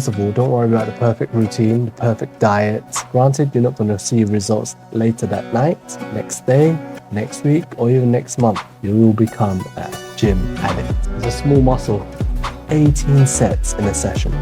First of all, don't worry about the perfect routine, the perfect diet. Granted, you're not going to see results later that night, next day, next week, or even next month. You will become a gym addict. It's a small muscle, 18 sets in a session.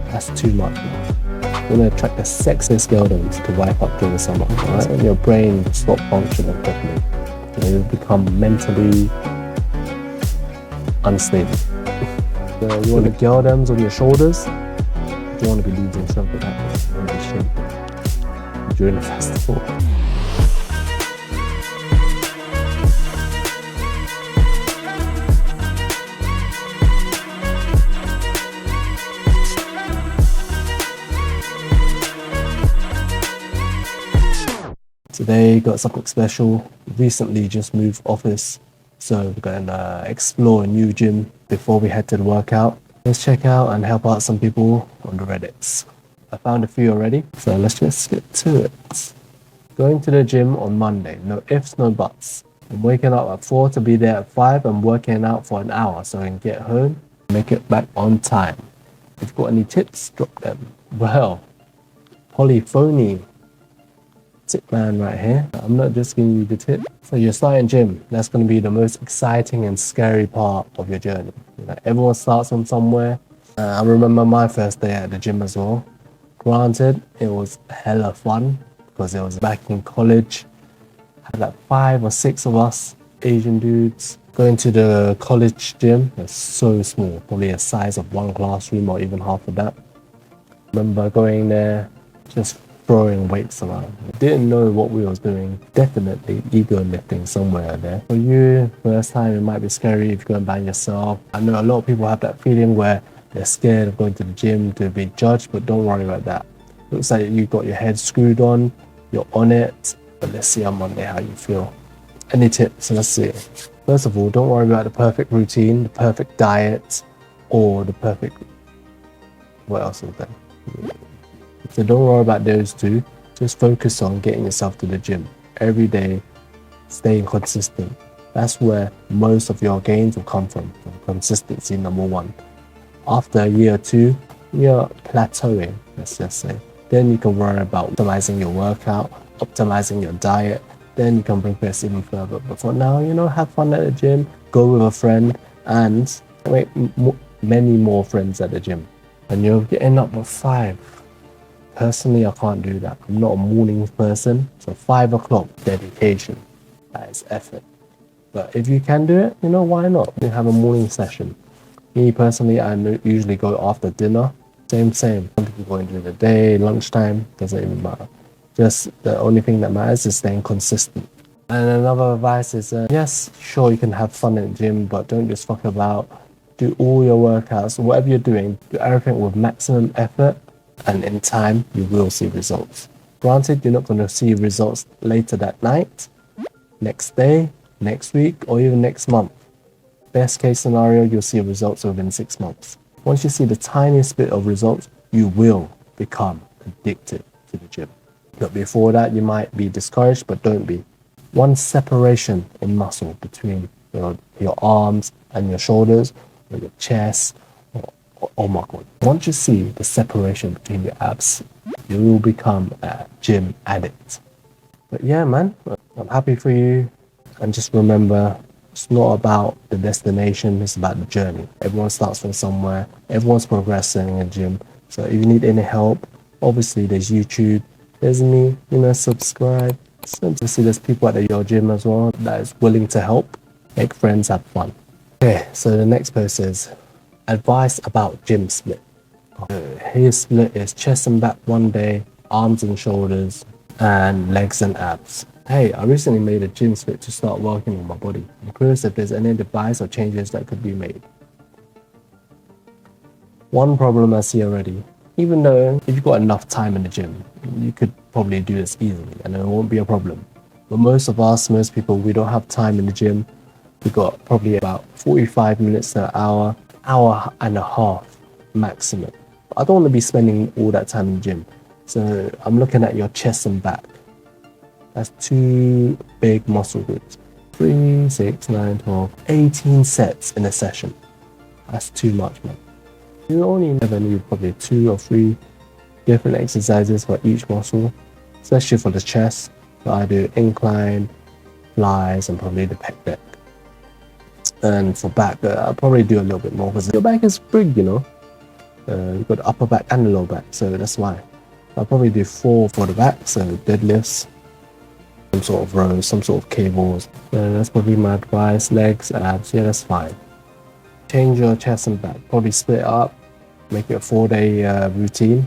That's too much, man. You're going to attract the sexiest girls to wipe up during the summer, right? And your brain will stop functioning properly. You'll become mentally unstable. So you want the girldoms on your shoulders. You don't want to be losing strength at that point. You want to be shaping during the festival. Today got something special. Recently just moved office, so we're going to explore a new gym before we head to the workout. Let's check out and help out some people on the reddits. I found a few already, so let's just get to it. Going to the gym on Monday, no ifs, no buts. I'm waking up at 4 to be there at 5 and working out for an hour so I can get home and make it back on time. If you've got any tips, drop them. Well, polyphony. Tip man right here. I'm not just giving you the tip. So you're starting gym. That's going to be the most exciting and scary part of your journey. You know, everyone starts from somewhere. I remember my first day at the gym as well. Granted, it was hella fun because it was back in college. Had like 5 or 6 of us Asian dudes going to the college gym. It's so small, probably the size of one classroom or even half of that. Remember going there, just throwing weights around. Didn't know what we was doing. Definitely ego lifting somewhere there. For you, first time it might be scary if you're going by yourself. I know a lot of people have that feeling where they're scared of going to the gym to be judged, but don't worry about that. Looks like you got your head screwed on, you're on it, but let's see on Monday how you feel. Any tips? Let's see. First of all, don't worry about the perfect routine, the perfect diet, or the perfect... What else is there? So don't worry about those two. Just focus on getting yourself to the gym every day, staying consistent. That's where most of your gains will come from consistency, number one. After a year or two, you're plateauing, let's just say. Then you can worry about optimizing your workout, optimizing your diet. Then you can progress even further. But for now, you know, have fun at the gym, go with a friend, and make many more friends at the gym. And you're getting up at 5. Personally, I can't do that. I'm not a morning person, so 5 o'clock, dedication. That is effort. But if you can do it, you know, why not? You have a morning session. Me personally, I usually go after dinner. Same. Some people go during the day, lunchtime, doesn't even matter. Just the only thing that matters is staying consistent. And another advice is, yes, sure, you can have fun in the gym, but don't just fuck about. Do all your workouts, whatever you're doing, do everything with maximum effort. And in time, you will see results. Granted, you're not going to see results later that night, next day, next week, or even next month. Best case scenario, you'll see results within 6 months. Once you see the tiniest bit of results, you will become addicted to the gym. But before that, you might be discouraged, but don't be. One separation in muscle between your arms and your shoulders, or your chest, oh my god. Once you see the separation between your abs, you will become a gym addict. But yeah, man, I'm happy for you. And just remember, it's not about the destination, it's about the journey. Everyone starts from somewhere, everyone's progressing in the gym. So if you need any help, obviously there's YouTube, there's me, you know, subscribe. So to see there's people at your gym as well that is willing to help, make friends, have fun. Okay, so the next post is advice about gym split. His split is chest and back one day, arms and shoulders, and legs and abs. Hey, I recently made a gym split to start working on my body. I'm curious if there's any advice or changes that could be made. One problem I see already, even though if you've got enough time in the gym, you could probably do this easily and it won't be a problem. But most people, we don't have time in the gym. We got probably about 45 minutes to an hour and a half maximum. I don't want to be spending all that time in the gym. So I'm looking at your chest and back. That's 2 big muscle groups. 3, 6, 9, 12, 18 sets in a session. That's too much, man. You only ever need probably 2 or 3 different exercises for each muscle, especially for the chest. So I do incline, flies, and probably the pec deck. And for back, I'll probably do a little bit more because your back is big, you know. You've got the upper back and the lower back, so that's why. I'll probably do 4 for the back, so deadlifts, some sort of rows, some sort of cables. That's probably my advice. Legs, abs, yeah, that's fine. Change your chest and back, probably split it up, make it a 4-day routine.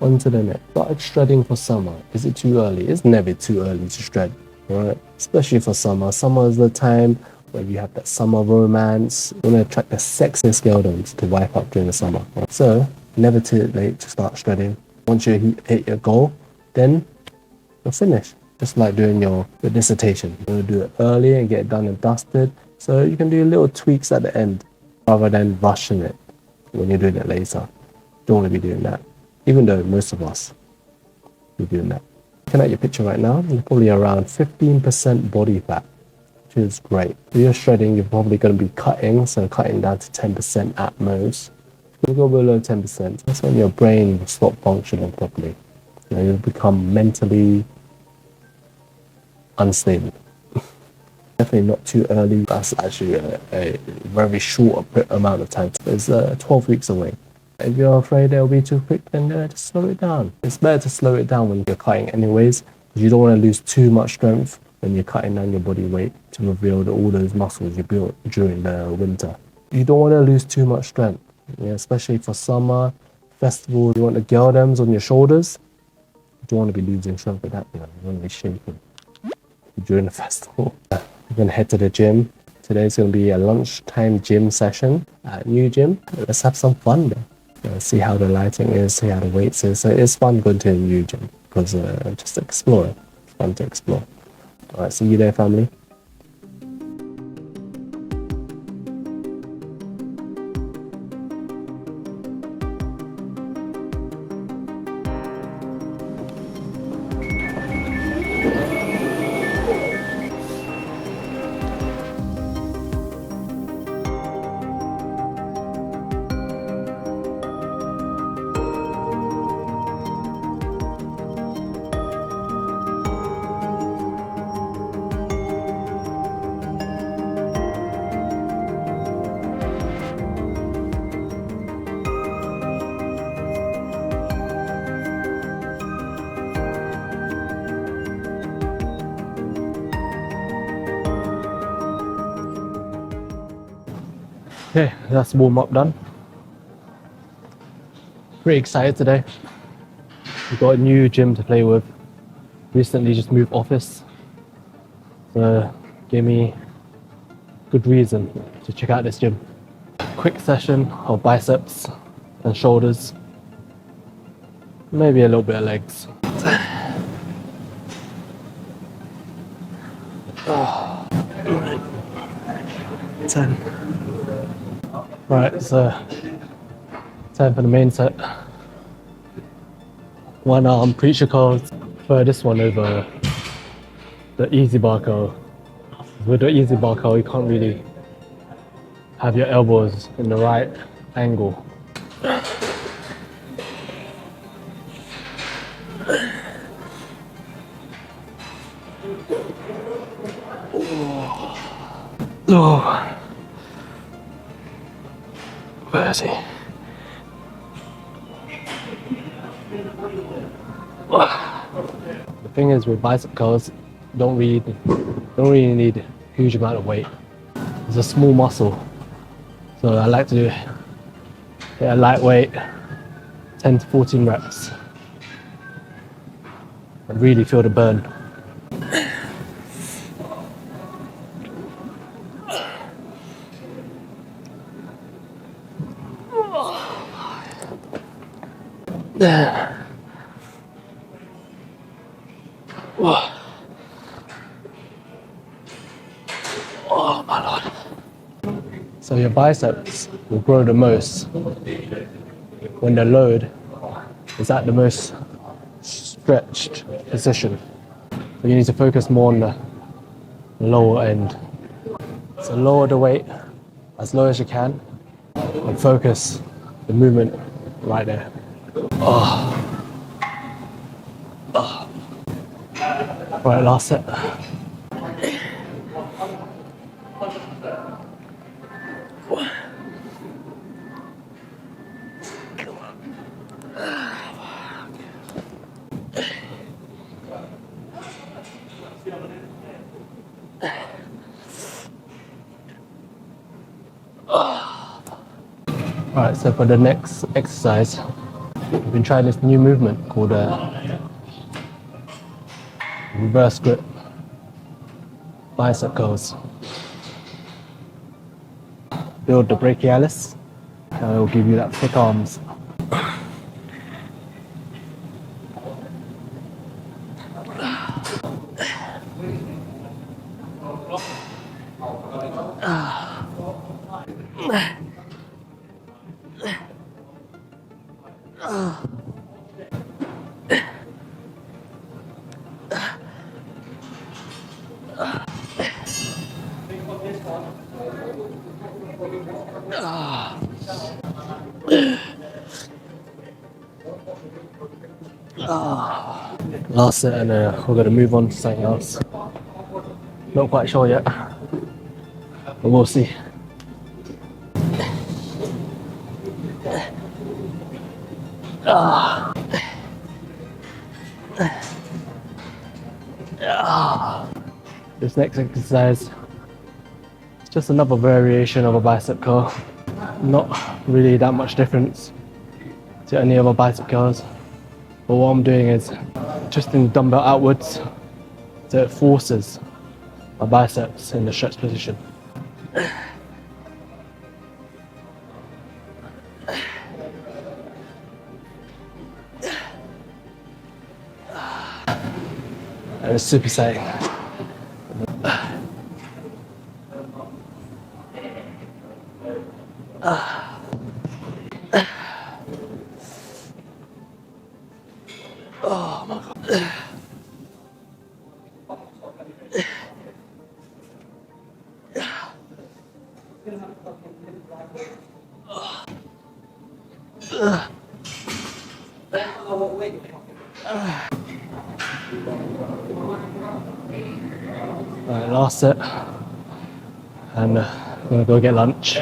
On to the next. Start shredding for summer. Is it too early? It's never too early to shred, right? Especially for summer. Summer is the time where you have that summer romance. You want to attract the sexiest girls to wipe up during the summer. Right? So, never too late to start shredding. Once you hit your goal, then you're finished. Just like doing your dissertation. You want to do it early and get it done and dusted. So you can do little tweaks at the end rather than rushing it when you're doing it later. Don't want to be doing that. Even though most of us are doing that. Looking at your picture right now, you're probably around 15% body fat, which is great. If you're shredding, you're probably going to be cutting, so cutting down to 10% at most. If you go below 10%, that's when your brain will stop functioning properly. You'll become mentally unstable. Definitely not too early. That's actually a very short amount of time. It's 12 weeks away. If you're afraid it'll be too quick, then just slow it down. It's better to slow it down when you're cutting anyways, because you don't want to lose too much strength when you're cutting down your body weight to reveal all those muscles you built during the winter. You don't want to lose too much strength, especially for summer, festival. You want the girldoms on your shoulders. You don't want to be losing strength with that, you want to be shaking during the festival. We're going to head to the gym. Today's going to be a lunchtime gym session at New Gym. Let's have some fun there. See how the lighting is, see how the weights is. So it's fun going to a new gym because just explore it. It's fun to explore. All right, see you there, family. Okay, that's warm up done. Pretty excited today. We've got a new gym to play with. Recently just moved office. So gave me good reason to check out this gym. Quick session of biceps and shoulders. Maybe a little bit of legs. Oh. 10. Right, so time for the main set. One arm preacher curls. Prefer this one over the easy bar curl. With the easy bar curl, you can't really have your elbows in the right angle. Oh. Where is he? The thing is with bicep curls, don't really need a huge amount of weight. It's a small muscle, so I like to do a lightweight, 10 to 14 reps, and really feel the burn. There. Oh my lord. So your biceps will grow the most when the load is at the most stretched position. So you need to focus more on the lower end. So lower the weight as low as you can and focus the movement right there. Right, last set. Alright, so for the next exercise, we've been trying this new movement called reverse grip bicep curls. Build the brachialis, and it will give you that thick arms. Last set, and we're going to move on to something else. Not quite sure yet, but we'll see. This next exercise is just another variation of a bicep curl. Not really that much difference to any other bicep curls, but what I'm doing is twisting the dumbbell outwards so it forces my biceps in the stretch position. And it's super exciting. Oh my god. Right, last set, and I'm gonna go get lunch.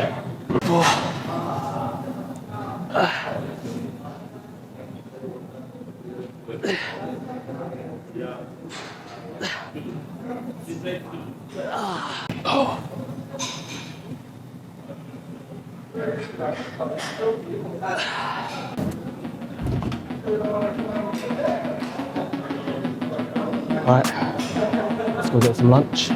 Right, let's go get some lunch.